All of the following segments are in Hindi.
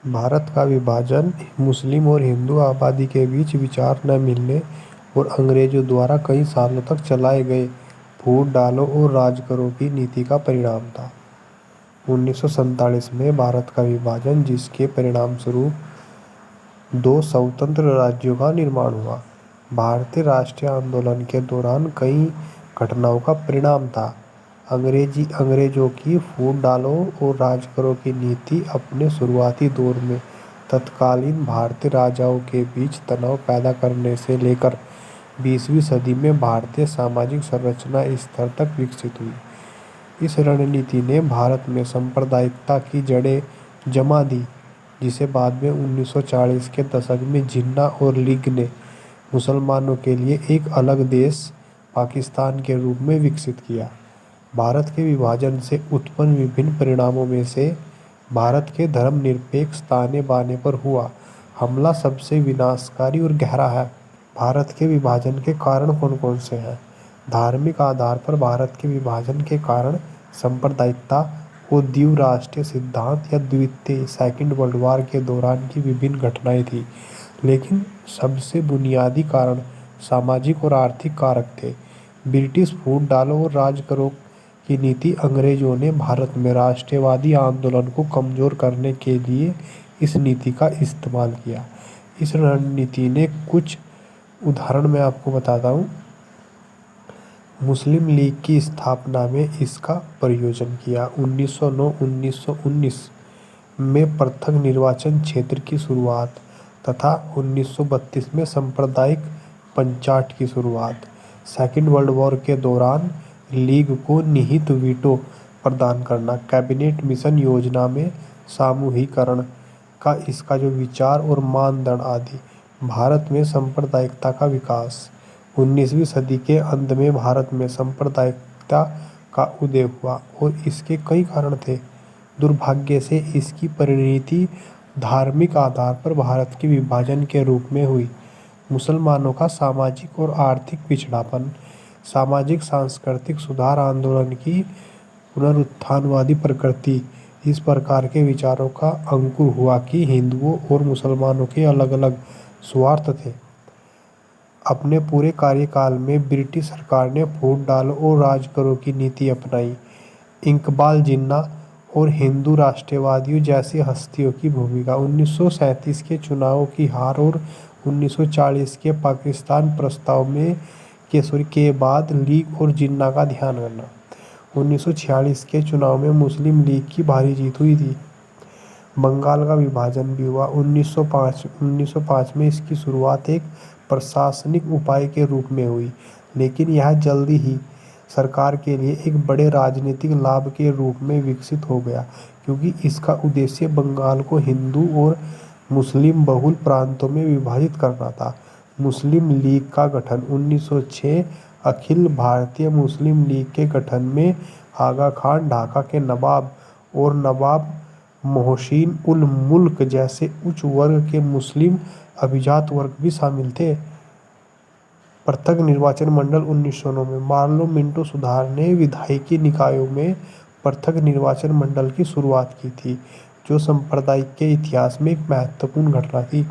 भारत का विभाजन मुस्लिम और हिंदू आबादी के बीच विचार न मिलने और अंग्रेजों द्वारा कई सालों तक चलाए गए फूट डालो और राज करो की नीति का परिणाम था। 1947 में भारत का विभाजन, जिसके परिणामस्वरूप दो स्वतंत्र राज्यों का निर्माण हुआ, भारतीय राष्ट्रीय आंदोलन के दौरान कई घटनाओं का परिणाम था। अंग्रेजों की फूट डालो और राज करो की नीति अपने शुरुआती दौर में तत्कालीन भारतीय राजाओं के बीच तनाव पैदा करने से लेकर 20वीं सदी में भारतीय सामाजिक संरचना स्तर तक विकसित हुई। इस रणनीति ने भारत में सांप्रदायिकता की जड़ें जमा दी, जिसे बाद में 1940 के दशक में जिन्ना और लीग ने मुसलमानों के लिए एक अलग देश पाकिस्तान के रूप में विकसित किया। भारत के विभाजन से उत्पन्न विभिन्न परिणामों में से भारत के धर्मनिरपेक्ष ताने बाने पर हुआ हमला सबसे विनाशकारी और गहरा है। भारत के विभाजन के कारण कौन कौन से हैं? धार्मिक आधार पर भारत के विभाजन के कारण सांप्रदायिकता और द्विराष्ट्रीय सिद्धांत या द्वितीय सेकंड वर्ल्ड वॉर के दौरान की विभिन्न घटनाएं थी, लेकिन सबसे बुनियादी कारण सामाजिक और आर्थिक कारक थे। ब्रिटिश फूट डालो और राज करो की नीति अंग्रेजों ने भारत में राष्ट्रवादी आंदोलन को कमजोर करने के लिए इस नीति का इस्तेमाल किया। इस रणनीति ने कुछ उदाहरण मैं आपको बताता हूँ। मुस्लिम लीग की स्थापना में इसका प्रयोजन किया। 1909-1919 में पृथक निर्वाचन क्षेत्र की शुरुआत तथा 1932 में सांप्रदायिक पंचायत की शुरुआत। सेकेंड वर्ल्ड वॉर के दौरान लीग को निहित वीटो प्रदान करना। कैबिनेट मिशन योजना में सामूहिकरण का इसका जो विचार और मानदंड आदि। भारत में सांप्रदायिकता का विकास। 19वीं सदी के अंत में भारत में सांप्रदायिकता का उदय हुआ और इसके कई कारण थे। दुर्भाग्य से इसकी परिणति धार्मिक आधार पर भारत के विभाजन के रूप में हुई। मुसलमानों का सामाजिक और आर्थिक पिछड़ापन। सामाजिक सांस्कृतिक सुधार आंदोलन की पुनरुत्थानवादी प्रकृति। इस प्रकार के विचारों का अंकुर हुआ कि हिंदुओं और मुसलमानों के अलग अलग स्वार्थ थे। अपने पूरे कार्यकाल में ब्रिटिश सरकार ने फूट डालो और राज करो की नीति अपनाई। इकबाल जिन्ना और हिंदू राष्ट्रवादियों जैसी हस्तियों की भूमिका। 1937 के चुनावों की हार और 1940 के पाकिस्तान प्रस्ताव के बाद लीग और जिन्ना का ध्यान करना। 1946 के चुनाव में मुस्लिम लीग की भारी जीत हुई थी। बंगाल का विभाजन भी हुआ। 1905 में इसकी शुरुआत एक प्रशासनिक उपाय के रूप में हुई, लेकिन यह जल्दी ही सरकार के लिए एक बड़े राजनीतिक लाभ के रूप में विकसित हो गया, क्योंकि इसका उद्देश्य बंगाल को हिंदू और मुस्लिम बहुल प्रांतों में विभाजित करना था। मुस्लिम लीग का गठन। 1906 अखिल भारतीय मुस्लिम लीग के गठन में आगा खान ढाका के नवाब और नवाब मोहसिन उल मुल्क जैसे उच्च वर्ग के मुस्लिम अभिजात वर्ग भी शामिल थे। पृथक निर्वाचन मंडल 1909 में मार्लो मिंटो सुधार ने विधायकी निकायों में पृथक निर्वाचन मंडल की शुरुआत की थी, जो सांप्रदायिक के इतिहास में एक महत्वपूर्ण घटना थी।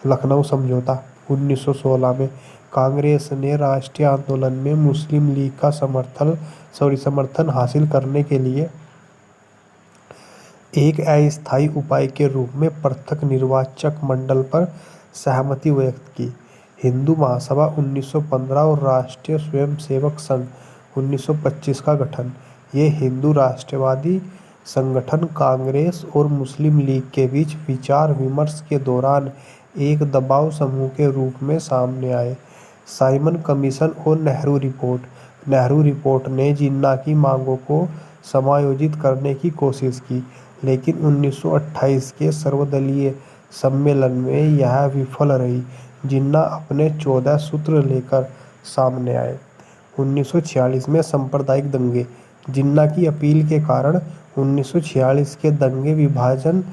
लखनऊ समझौता। 1916 में कांग्रेस ने राष्ट्रीय आंदोलन में मुस्लिम लीग का समर्थन हासिल करने के लिए एक अस्थायी उपाय के रूप में पृथक निर्वाचक मंडल पर सहमति व्यक्त की। हिंदू महासभा 1915 और राष्ट्रीय स्वयंसेवक संघ 1925 का गठन। ये हिंदू राष्ट्रवादी संगठन कांग्रेस और मुस्लिम लीग के बीच विचार विमर्श के दौरान एक दबाव समूह के रूप में सामने आए। साइमन कमीशन और नेहरू रिपोर्ट। नेहरू रिपोर्ट ने जिन्ना की मांगों को समायोजित करने की कोशिश की, लेकिन 1928 के सर्वदलीय सम्मेलन में यह विफल रही। जिन्ना अपने 14 सूत्र लेकर सामने आए। 1946 में सांप्रदायिक दंगे। जिन्ना की अपील के कारण 1946 के दंगे विभाजन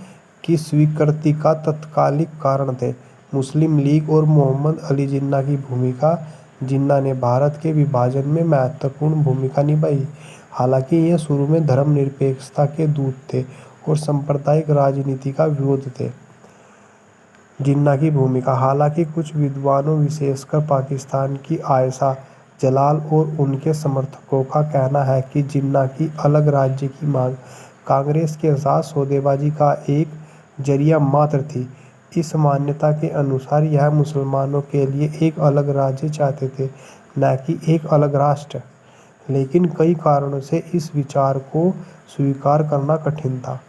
की स्वीकृति का तत्कालिक कारण थे। मुस्लिम लीग और मोहम्मद अली जिन्ना की भूमिका। जिन्ना ने भारत के विभाजन में महत्वपूर्ण भूमिका निभाई। हालांकि ये शुरू में धर्मनिरपेक्षता के दूत थे और सांप्रदायिक राजनीति का विरोध थे। जिन्ना की भूमिका। हालांकि कुछ विद्वानों विशेषकर पाकिस्तान की आयशा जलाल और उनके समर्थकों का कहना है कि जिन्ना की अलग राज्य की मांग कांग्रेस के साथ सौदेबाजी का एक जरिया मात्र थी। इस मान्यता के अनुसार यह मुसलमानों के लिए एक अलग राज्य चाहते थे, न कि एक अलग राष्ट्र। लेकिन कई कारणों से इस विचार को स्वीकार करना कठिन था।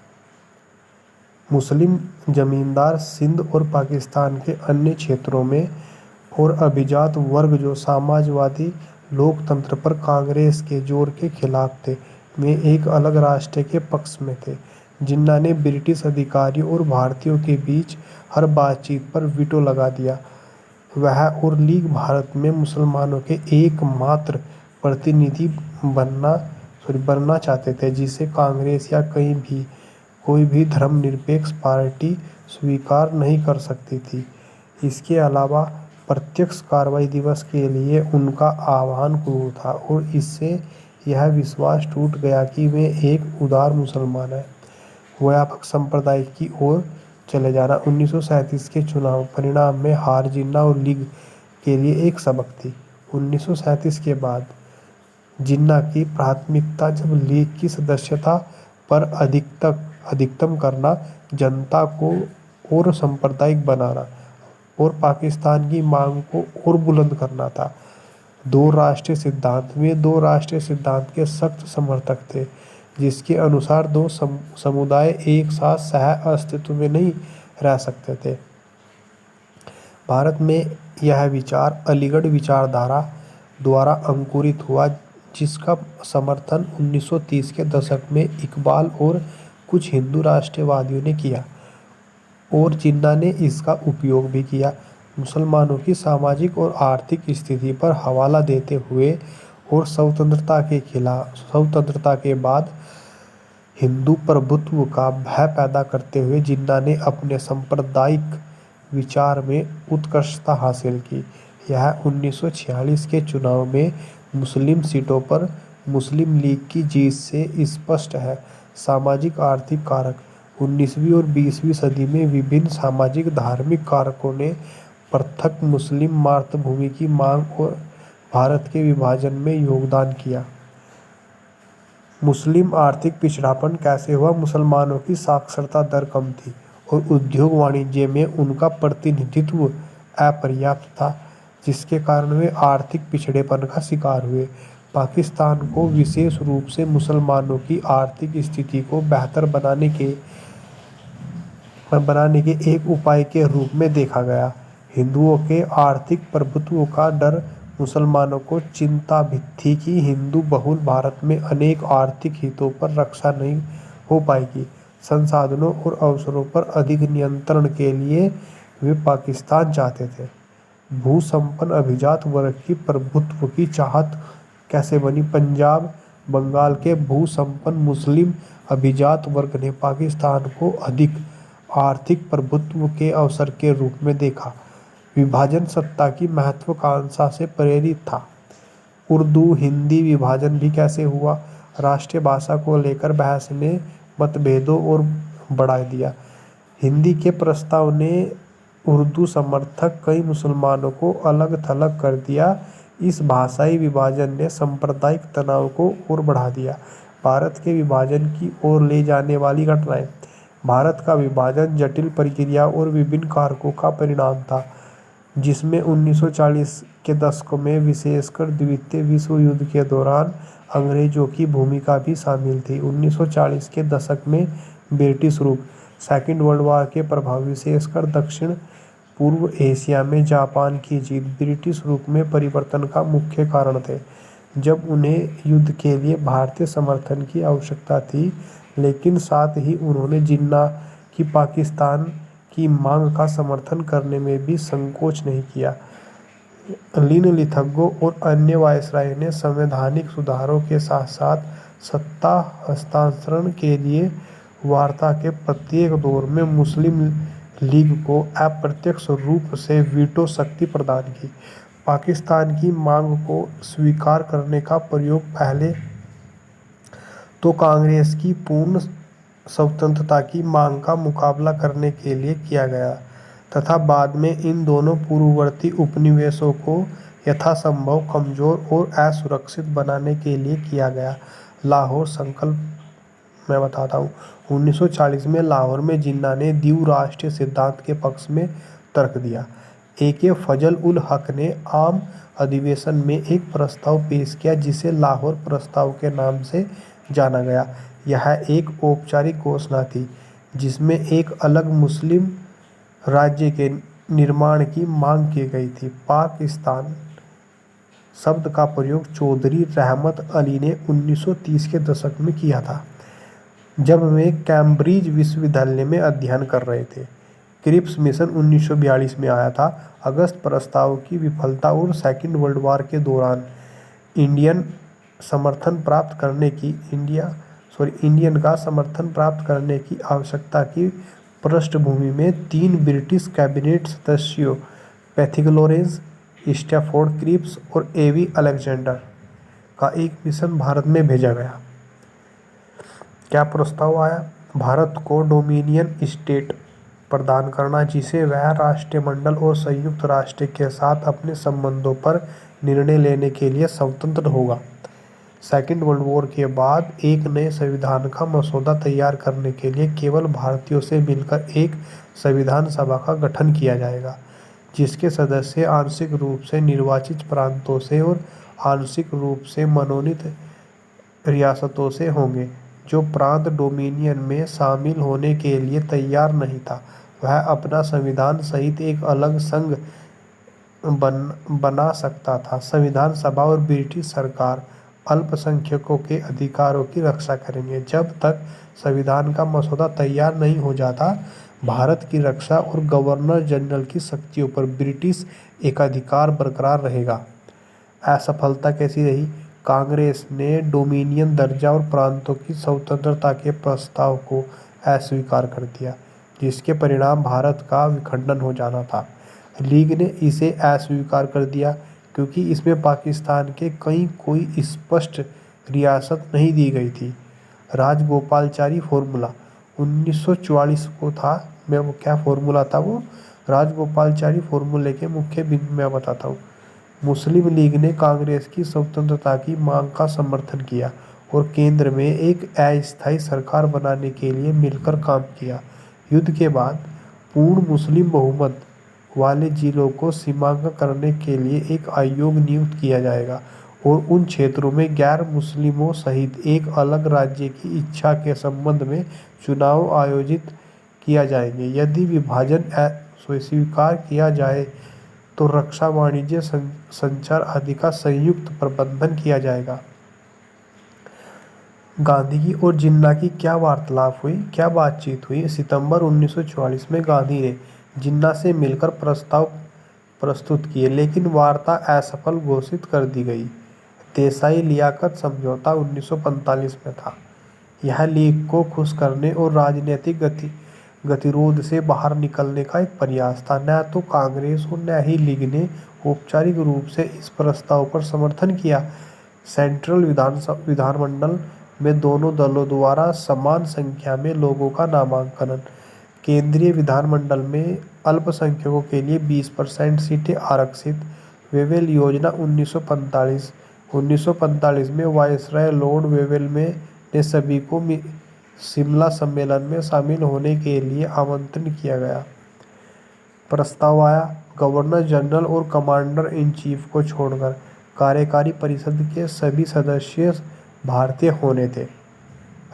मुस्लिम जमींदार सिंध और पाकिस्तान के अन्य क्षेत्रों में और अभिजात वर्ग जो समाजवादी लोकतंत्र पर कांग्रेस के जोर के खिलाफ थे, वे एक अलग राष्ट्र के पक्ष में थे। जिन्ना ने ब्रिटिश अधिकारियों और भारतीयों के बीच हर बातचीत पर वीटो लगा दिया। वह और लीग भारत में मुसलमानों के एकमात्र प्रतिनिधि बनना चाहते थे, जिसे कांग्रेस या कोई भी धर्मनिरपेक्ष पार्टी स्वीकार नहीं कर सकती थी। इसके अलावा प्रत्यक्ष कार्रवाई दिवस के लिए उनका आह्वान क्रूर था और इससे यह विश्वास टूट गया कि वे एक उदार मुसलमान हैं। व्यापक संप्रदाय की ओर चले जाना। 1937 के चुनाव परिणाम में हार जिन्ना और लीग के लिए एक सबक थी। 1937 के बाद जिन्ना की प्राथमिकता जब लीग की सदस्यता पर अधिकतम करना, जनता को और सांप्रदायिक बनाना और पाकिस्तान की मांग को और बुलंद करना था। दो राष्ट्रीय सिद्धांत। वे दो राष्ट्रीय सिद्धांत के सख्त समर्थक थे, जिसके अनुसार दो समुदाय एक साथ सह अस्तित्व में नहीं रह सकते थे। भारत में यह विचार अलीगढ़ विचारधारा द्वारा अंकुरित हुआ, जिसका समर्थन 1930 के दशक में इकबाल और कुछ हिंदू राष्ट्रवादियों ने किया और जिन्ना ने इसका उपयोग भी किया। मुसलमानों की सामाजिक और आर्थिक स्थिति पर हवाला देते हुए और स्वतंत्रता के बाद हिंदू प्रभुत्व का भय पैदा करते हुए जिन्ना ने अपने सांप्रदायिक विचार में उत्कृष्टता हासिल की। यह 1946 के चुनाव में मुस्लिम सीटों पर मुस्लिम लीग की जीत से स्पष्ट है। सामाजिक आर्थिक कारक। 19वीं और 20वीं सदी में विभिन्न सामाजिक धार्मिक कारकों ने पृथक मुस्लिम मातृभूमि की मांग और भारत के विभाजन में योगदान किया। मुस्लिम आर्थिक पिछड़ापन कैसे हुआ? मुसलमानों की साक्षरता दर कम थी और उद्योग वाणिज्य में उनका प्रतिनिधित्व अपर्याप्त था, जिसके कारण वे आर्थिक पिछड़ेपन का शिकार हुए। पाकिस्तान को विशेष रूप से मुसलमानों की आर्थिक स्थिति को बेहतर बनाने के एक उपाय के रूप में देखा गया। हिंदुओं के आर्थिक प्रभुत्व का डर। मुसलमानों को चिंता भी थी कि हिंदू बहुल भारत में अनेक आर्थिक हितों पर रक्षा नहीं हो पाएगी। संसाधनों और अवसरों पर अधिक नियंत्रण के लिए वे पाकिस्तान चाहते थे। भूसंपन्न अभिजात वर्ग की प्रभुत्व की चाहत कैसे बनी? पंजाब बंगाल के भूसंपन्न मुस्लिम अभिजात वर्ग ने पाकिस्तान को अधिक आर्थिक प्रभुत्व के अवसर के रूप में देखा। विभाजन सत्ता की महत्वाकांक्षा से प्रेरित था। उर्दू हिंदी विभाजन भी कैसे हुआ? राष्ट्रीय भाषा को लेकर बहस ने मतभेदों और बढ़ा दिया। हिंदी के प्रस्ताव ने उर्दू समर्थक कई मुसलमानों को अलग थलग कर दिया। इस भाषाई विभाजन ने सांप्रदायिक तनाव को और बढ़ा दिया। भारत के विभाजन की ओर ले जाने वाली घटनाएं। भारत का विभाजन जटिल प्रक्रिया और विभिन्न कारकों का परिणाम था, जिसमें 1940 के दशक में विशेषकर द्वितीय विश्व युद्ध के दौरान अंग्रेजों की भूमिका भी शामिल थी। 1940 के दशक में ब्रिटिश रूप, सेकेंड वर्ल्ड वॉर के प्रभाव, विशेषकर दक्षिण पूर्व एशिया में जापान की जीत ब्रिटिश रूप में परिवर्तन का मुख्य कारण थे। जब उन्हें युद्ध के लिए भारतीय समर्थन की आवश्यकता थी, लेकिन साथ ही उन्होंने जिन्ना की पाकिस्तान की मांग का समर्थन करने में भी संकोच नहीं किया। लिन लिथगो और अन्य वायसराय ने संवैधानिक सुधारों के साथ साथ सत्ता हस्तांतरण के लिए वार्ता के प्रत्येक दौर में मुस्लिम लीग को अप्रत्यक्ष रूप से वीटो शक्ति प्रदान की। पाकिस्तान की मांग को स्वीकार करने का प्रयोग पहले तो कांग्रेस की पूर्ण स्वतंत्रता की मांग का मुकाबला करने के लिए किया गया तथा बाद में इन दोनों पूर्ववर्ती उपनिवेशों को यथासंभव कमजोर और असुरक्षित बनाने के लिए किया गया। लाहौर संकल्प मैं बताता हूँ। 1940 में लाहौर में जिन्ना ने द्विराष्ट्रीय सिद्धांत के पक्ष में तर्क दिया। ए.के. फजल उल हक ने आम अधिवेशन में एक प्रस्ताव पेश किया जिसे लाहौर प्रस्ताव के नाम से जाना गया। यह एक औपचारिक घोषणा थी जिसमें एक अलग मुस्लिम राज्य के निर्माण की मांग की गई थी। पाकिस्तान शब्द का प्रयोग चौधरी रहमत अली ने 1930 के दशक में किया था, जब वे कैम्ब्रिज विश्वविद्यालय में अध्ययन कर रहे थे। क्रिप्स मिशन 1942 में आया था। अगस्त प्रस्ताव की विफलता और सेकेंड वर्ल्ड वॉर के दौरान इंडियन का समर्थन प्राप्त करने की आवश्यकता की पृष्ठभूमि में 3 ब्रिटिश कैबिनेट सदस्यों पैथिक लॉरेंस, स्टैफोर्ड क्रिप्स और ए.वी. अलेक्जेंडर का एक मिशन भारत में भेजा गया। क्या प्रस्ताव आया? भारत को डोमिनियन स्टेट प्रदान करना जिसे वह राष्ट्रमंडल और संयुक्त राष्ट्र के साथ अपने संबंधों पर निर्णय लेने के लिए स्वतंत्र होगा। सेकेंड वर्ल्ड वॉर के बाद एक नए संविधान का मसौदा तैयार करने के लिए केवल भारतीयों से मिलकर एक संविधान सभा का गठन किया जाएगा, जिसके सदस्य आंशिक रूप से निर्वाचित प्रांतों से और आंशिक रूप से मनोनीत रियासतों से होंगे। जो प्रांत डोमिनियन में शामिल होने के लिए तैयार नहीं था, वह अपना संविधान सहित एक अलग संघ बना सकता था। संविधान सभा और ब्रिटिश सरकार अल्पसंख्यकों के अधिकारों की रक्षा करेंगे। जब तक संविधान का मसौदा तैयार नहीं हो जाता, भारत की रक्षा और गवर्नर जनरल की शक्तियों पर ब्रिटिश एकाधिकार बरकरार रहेगा। असफलता कैसी रही? कांग्रेस ने डोमिनियन दर्जा और प्रांतों की स्वतंत्रता के प्रस्ताव को अस्वीकार कर दिया, जिसके परिणाम भारत का विखंडन हो जाना था। लीग ने इसे अस्वीकार कर दिया क्योंकि इसमें पाकिस्तान के कोई स्पष्ट रियासत नहीं दी गई थी। राजगोपालचारी फॉर्मूला 1944 को था। वो क्या फॉर्मूला था? वो राजगोपालचारी फॉर्मूले के मुख्य बिंदु मैं बताता हूँ। मुस्लिम लीग ने कांग्रेस की स्वतंत्रता की मांग का समर्थन किया और केंद्र में एक अस्थायी सरकार बनाने के लिए मिलकर काम किया। युद्ध के बाद पूर्ण मुस्लिम बहुमत वाले जिलों को सीमांकन करने के लिए एक आयोग नियुक्त किया जाएगा और उन क्षेत्रों में गैर मुस्लिमों सहित एक अलग राज्य की इच्छा के संबंध में चुनाव आयोजित किया जाएंगे। यदि विभाजन स्वीकार किया जाए तो रक्षा, वाणिज्य, संचार आदि का संयुक्त प्रबंधन किया जाएगा। गांधी की और जिन्ना की क्या वार्तालाप हुई, क्या बातचीत हुई? सितंबर 1944 में गांधी ने जिन्ना से मिलकर प्रस्ताव प्रस्तुत किए, लेकिन वार्ता असफल घोषित कर दी गई। देसाई लियाकत समझौता 1945 में था। यह लीग को खुश करने और राजनीतिक गतिरोध से बाहर निकलने का एक प्रयास था। न तो कांग्रेस और न ही लीग ने औपचारिक रूप से इस प्रस्ताव पर समर्थन किया। सेंट्रल विधानमंडल में दोनों दलों द्वारा समान संख्या में लोगों का नामांकन। केंद्रीय विधानमंडल में अल्पसंख्यकों के लिए 20% सीटें आरक्षित। वेवेल योजना 1945 में वायसराय लॉर्ड वेवेल ने सभी को शिमला सम्मेलन में शामिल होने के लिए आमंत्रित किया गया। प्रस्ताव आया। गवर्नर जनरल और कमांडर इन चीफ को छोड़कर कार्यकारी परिषद के सभी सदस्य भारतीय होने थे।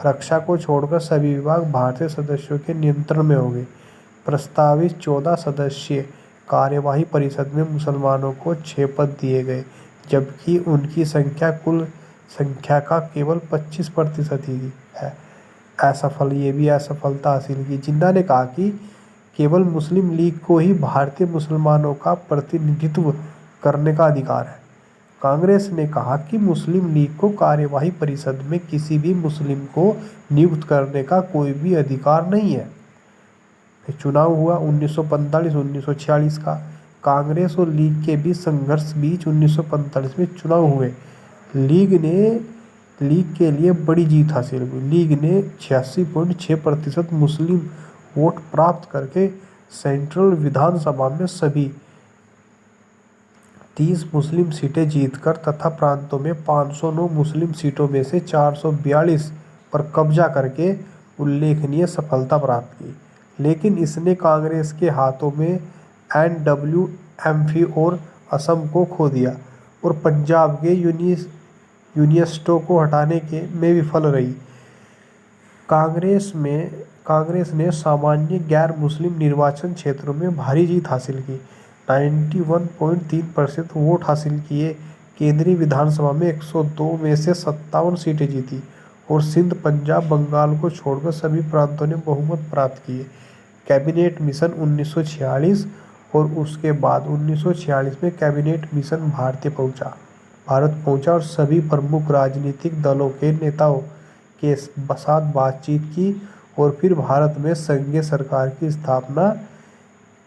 रक्षा को छोड़कर सभी विभाग भारतीय सदस्यों के नियंत्रण में होंगे। प्रस्तावित 14 सदस्यीय कार्यवाही परिषद में मुसलमानों को 6 पद दिए गए, जबकि उनकी संख्या कुल संख्या का केवल 25% ही है। ये भी असफलता हासिल की। जिन्ना ने कहा कि केवल मुस्लिम लीग को ही भारतीय मुसलमानों का प्रतिनिधित्व करने का अधिकार है। कांग्रेस ने कहा कि मुस्लिम लीग को कार्यवाही परिषद में किसी भी मुस्लिम को नियुक्त करने का कोई भी अधिकार नहीं है। चुनाव हुआ 1945-1946 का। कांग्रेस और लीग के बीच संघर्ष 1945 में चुनाव हुए। लीग ने लीग के लिए बड़ी जीत हासिल हुई। लीग ने 86.6% मुस्लिम वोट प्राप्त करके सेंट्रल विधानसभा में सभी 30 मुस्लिम सीटें जीतकर तथा प्रांतों में 509 मुस्लिम सीटों में से 442 पर कब्जा करके उल्लेखनीय सफलता प्राप्त की। लेकिन इसने कांग्रेस के हाथों में NWMP और असम को खो दिया और पंजाब के यूनियनिस्टों को हटाने के में विफल रही। कांग्रेस ने सामान्य गैर मुस्लिम निर्वाचन क्षेत्रों में भारी जीत हासिल की। 91.3% वोट हासिल किए। केंद्रीय विधानसभा में 102 में से 57 सीटें जीती और सिंध, पंजाब, बंगाल को छोड़कर सभी प्रांतों ने बहुमत प्राप्त किए। कैबिनेट मिशन 1946 और उसके बाद 1946 में कैबिनेट मिशन भारत पहुंचा और सभी प्रमुख राजनीतिक दलों के नेताओं के साथ बातचीत की और फिर भारत में संघीय सरकार की स्थापना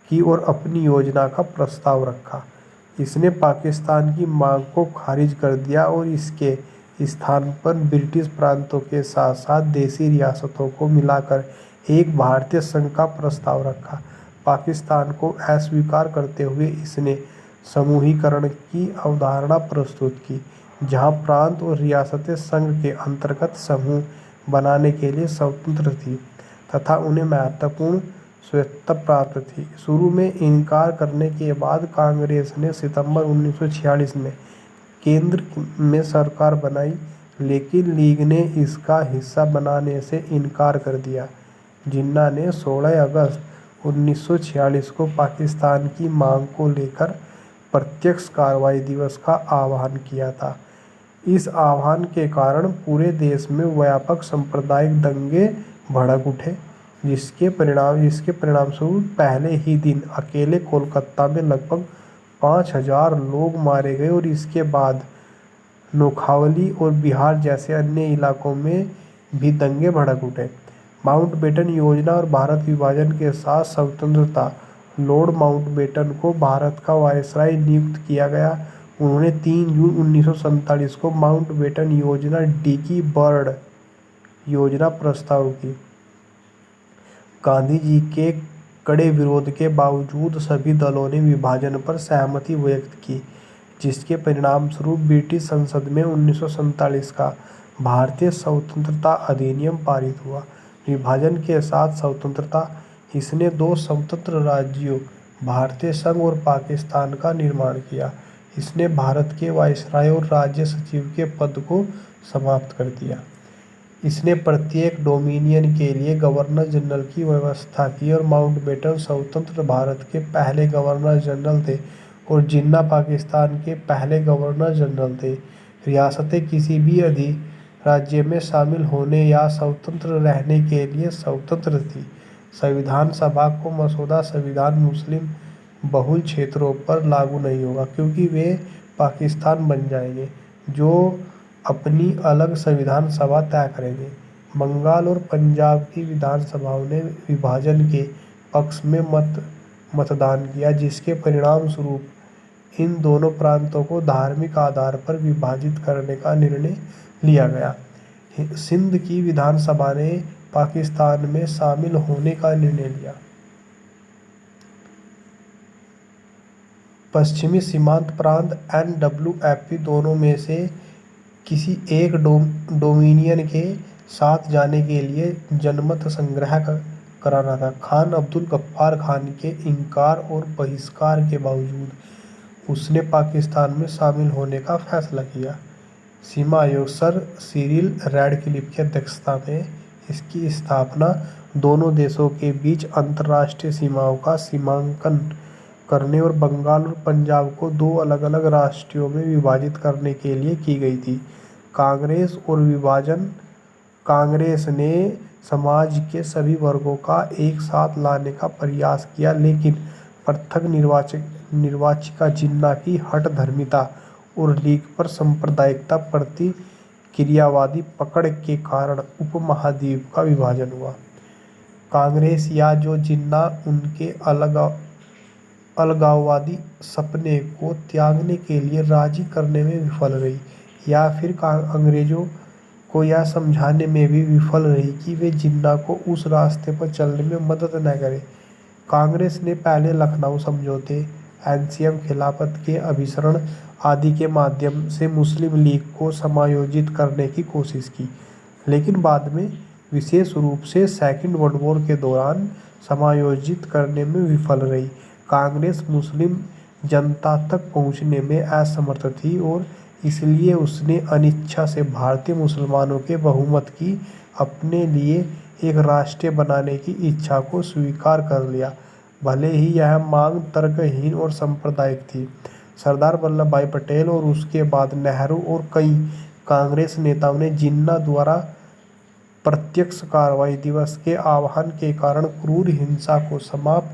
की और अपनी योजना का प्रस्ताव रखा। इसने पाकिस्तान की मांग को खारिज कर दिया और इसके स्थान पर ब्रिटिश प्रांतों के साथ साथ देशी रियासतों को मिलाकर एक भारतीय संघ का प्रस्ताव रखा। पाकिस्तान को अस्वीकार करते हुए इसने समूहीकरण की अवधारणा प्रस्तुत की, जहां प्रांत और रियासतें संघ के अंतर्गत समूह बनाने के लिए स्वतंत्र थी तथा उन्हें महत्वपूर्ण स्वायत्तता प्राप्त थी। शुरू में इनकार करने के बाद कांग्रेस ने सितंबर 1946 में केंद्र में सरकार बनाई, लेकिन लीग ने इसका हिस्सा बनाने से इनकार कर दिया। जिन्ना ने 16 अगस्त 1946 को पाकिस्तान की मांग को लेकर प्रत्यक्ष कार्रवाई दिवस का आह्वान किया था। इस आह्वान के कारण पूरे देश में व्यापक सांप्रदायिक दंगे भड़क उठे, जिसके परिणामस्वरूप पहले ही दिन अकेले कोलकाता में लगभग 5000 लोग मारे गए और इसके बाद नोखावली और बिहार जैसे अन्य इलाकों में भी दंगे भड़क उठे। माउंटबेटन योजना और भारत विभाजन के साथ स्वतंत्रता। लॉर्ड माउंटबेटन को भारत का वायसराय नियुक्त किया गया। उन्होंने 3 जून 1947 को माउंटबेटन योजना डिकी बर्ड योजना प्रस्ताव की। गांधी जी के कड़े विरोध के बावजूद सभी दलों ने विभाजन पर सहमति व्यक्त की, जिसके परिणामस्वरूप ब्रिटिश संसद में 1947 का भारतीय स्वतंत्रता अधिनियम पारित हुआ। विभाजन के साथ स्वतंत्रता। इसने 2 स्वतंत्र राज्यों भारतीय संघ और पाकिस्तान का निर्माण किया। इसने भारत के वायसराय और राज्य सचिव के पद को समाप्त कर दिया। इसने प्रत्येक डोमिनियन के लिए गवर्नर जनरल की व्यवस्था की और माउंटबेटन स्वतंत्र भारत के पहले गवर्नर जनरल थे और जिन्ना पाकिस्तान के पहले गवर्नर जनरल थे। रियासतें किसी भी अधिराज्य में शामिल होने या स्वतंत्र रहने के लिए स्वतंत्र थी। संविधान सभा को मसौदा संविधान मुस्लिम बहुल क्षेत्रों पर लागू नहीं होगा, क्योंकि वे पाकिस्तान बन जाएंगे, जो अपनी अलग संविधान सभा तय करेंगे। बंगाल और पंजाब की विधानसभाओं ने विभाजन के पक्ष में मतदान किया, जिसके परिणाम स्वरूप इन दोनों प्रांतों को धार्मिक आधार पर विभाजित करने का निर्णय लिया गया। सिंध की विधानसभा ने पाकिस्तान में शामिल होने का निर्णय लिया। पश्चिमी सीमांत प्रांत NWFP दोनों में से किसी एक डोमिनियन के साथ जाने के लिए जनमत संग्रह कराना था। खान अब्दुल गफ्फार खान के इनकार और बहिष्कार के बावजूद उसने पाकिस्तान में शामिल होने का फैसला किया। सीमा आयोग सर सिरिल रैडक्लिफ की अध्यक्षता में इसकी स्थापना दोनों देशों के बीच अंतर्राष्ट्रीय सीमाओं का सीमांकन करने और बंगाल और पंजाब को 2 अलग-अलग राष्ट्रों में विभाजित करने के लिए की गई थी। कांग्रेस ने समाज के सभी वर्गों का एक साथ लाने का प्रयास किया, लेकिन पृथक निर्वाचिका जिन्ना की हठधर्मिता और लीग पर सांप्रदायिकता प्रतिक्रियावादी पकड़ के कारण उपमहाद्वीप का विभाजन हुआ। कांग्रेस या जो जिन्ना उनके अलगाववादी सपने को त्यागने के लिए राजी करने में विफल रही, या फिर अंग्रेजों को यह समझाने में भी विफल रही कि वे जिन्ना को उस रास्ते पर चलने में मदद न करें। कांग्रेस ने पहले लखनऊ समझौते, एनसीएम खिलाफत के अभिसरण आदि के माध्यम से मुस्लिम लीग को समायोजित करने की कोशिश की, लेकिन बाद में विशेष रूप से सेकेंड वर्ल्ड वॉर के दौरान समायोजित करने में विफल रही। कांग्रेस मुस्लिम जनता तक पहुंचने में असमर्थ थी और इसलिए उसने अनिच्छा से भारतीय मुसलमानों के बहुमत की अपने लिए एक राष्ट्र बनाने की इच्छा को स्वीकार कर लिया, भले ही यह मांग तर्कहीन और सांप्रदायिक थी। सरदार वल्लभ भाई पटेल और उसके बाद नेहरू और कई कांग्रेस नेताओं ने जिन्ना द्वारा प्रत्यक्ष कार्रवाई दिवस के आह्वान के कारण क्रूर हिंसा को समाप्त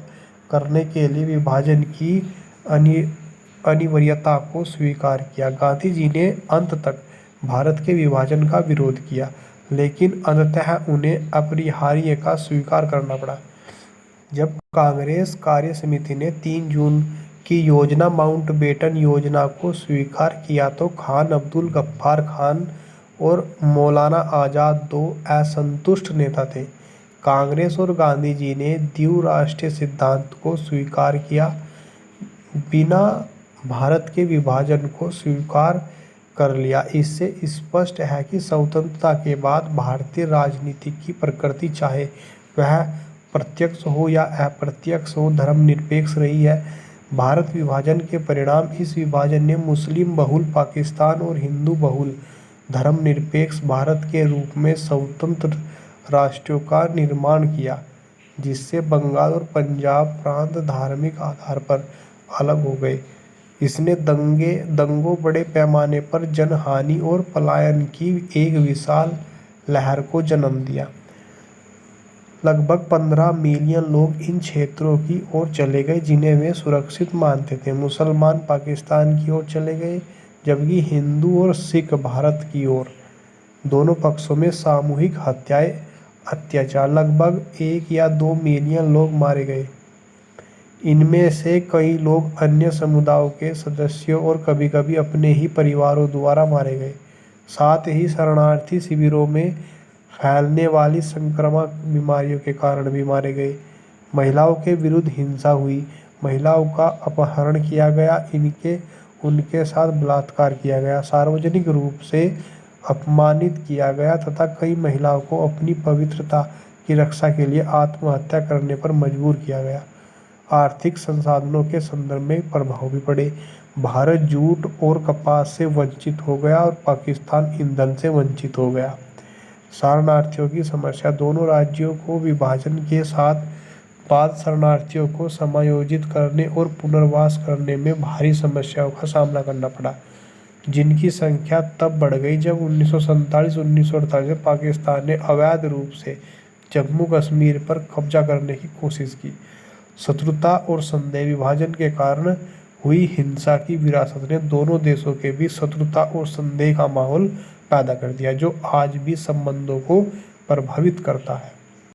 करने के लिए विभाजन की अनिवार्यता को स्वीकार किया। गांधी जी ने अंत तक भारत के विभाजन का विरोध किया, लेकिन अंततः उन्हें अपरिहार्य का स्वीकार करना पड़ा। जब कांग्रेस कार्य समिति ने 3 जून की योजना माउंटबेटन योजना को स्वीकार किया तो खान अब्दुल गफ्फार खान और मौलाना आजाद 2 असंतुष्ट नेता थे। कांग्रेस और गांधी जी ने द्विराष्ट्रीय सिद्धांत को स्वीकार किया बिना भारत के विभाजन को स्वीकार कर लिया। इससे स्पष्ट है कि स्वतंत्रता के बाद भारतीय राजनीति की प्रकृति, चाहे वह प्रत्यक्ष हो या अप्रत्यक्ष हो, धर्मनिरपेक्ष रही है। भारत विभाजन के परिणाम इस विभाजन ने मुस्लिम बहुल पाकिस्तान और हिंदू बहुल धर्मनिरपेक्ष भारत के रूप में स्वतंत्र राष्ट्रों का निर्माण किया, जिससे बंगाल और पंजाब प्रांत धार्मिक आधार पर अलग हो गए। इसने दंगों, बड़े पैमाने पर जनहानि और पलायन की एक विशाल लहर को जन्म दिया। लगभग 15 मिलियन लोग इन क्षेत्रों की ओर चले गए जिन्हें वे सुरक्षित मानते थे। मुसलमान पाकिस्तान की ओर चले गए, जबकि हिंदू और सिख भारत की ओर। दोनों पक्षों में सामूहिक हत्याएं, अत्याचार, लगभग 1 या 2 मिलियन लोग मारे गए। इनमें से कई लोग अन्य समुदायों के सदस्यों और कभी-कभी अपने ही परिवारों द्वारा मारे गए। साथ ही शरणार्थी शिविरों में फैलने वाली संक्रामक बीमारियों के कारण भी मारे गए। महिलाओं के विरुद्ध हिंसा हुई, महिलाओं का अपहरण किया गया, उनके साथ बलात्कार किया गया, सार्वजनिक रूप से अपमानित किया गया तथा कई महिलाओं को अपनी पवित्रता की रक्षा के लिए आत्महत्या करने पर मजबूर किया गया। आर्थिक संसाधनों के संदर्भ में प्रभाव भी पड़े। भारत जूट और कपास से वंचित हो गया और पाकिस्तान ईंधन से वंचित हो गया। शरणार्थियों की समस्या, दोनों राज्यों को विभाजन के साथ बाद शरणार्थियों को समायोजित करने और पुनर्वास करने में भारी समस्याओं का सामना करना पड़ा, जिनकी संख्या तब बढ़ गई जब 1947-1948 में पाकिस्तान ने अवैध रूप से जम्मू कश्मीर पर कब्जा करने की कोशिश की। शत्रुता और संदेह, विभाजन के कारण हुई हिंसा की विरासत ने दोनों देशों के बीच शत्रुता और संदेह का माहौल पैदा कर दिया, जो आज भी संबंधों को प्रभावित करता है।